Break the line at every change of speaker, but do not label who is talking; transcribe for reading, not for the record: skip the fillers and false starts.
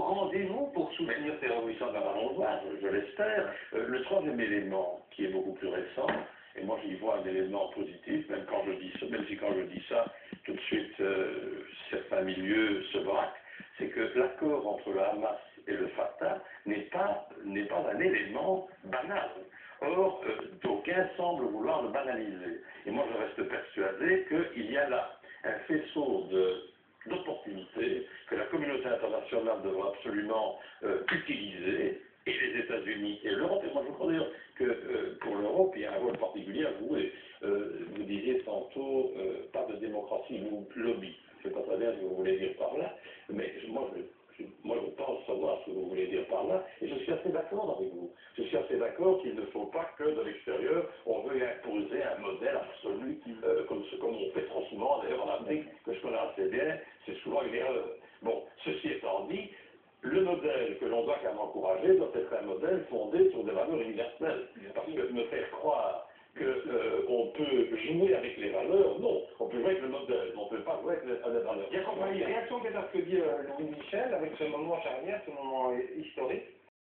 rendez-vous pour soutenir ces révolutions de la
on je l'espère. Le troisième élément, qui est beaucoup plus récent, et moi j'y vois un élément positif, même quand je dis ça, même si quand je dis ça, tout de suite certains milieux se braquent, c'est que l'accord entre le Hamas et le Fatah n'est pas un élément banal. Or, d'aucuns semblent vouloir le banaliser. Et moi je reste persuadé qu'il y a là un faisceau d'opportunités que la communauté internationale devra absolument utiliser, et les États-Unis et l'Europe. Et moi je crois d'ailleurs que pour l'Europe, il y a un rôle particulier à jouer. Vous disiez tantôt, pas de démocratie, ou lobby. Je ne sais pas très bien ce que vous voulez dire par là, mais moi je pense savoir ce que vous voulez dire par là, et je suis assez d'accord avec vous. Je suis assez d'accord qu'il ne faut pas que de l'extérieur, on veuille imposer un modèle absolu, comme on fait trop souvent, d'ailleurs en Afrique, que je connais assez bien, c'est souvent une erreur. Bon, ceci étant dit, le modèle que l'on doit quand même encourager doit être un modèle fondé sur des valeurs universelles. Parce que me faire croire qu'on peut jouer avec les valeurs, non. On peut jouer avec le modèle, mais on ne peut pas jouer avec les valeurs.
Bien compris. Réaction peut-être à ce que dit Louis Michel avec ce moment charnière, ce moment historique.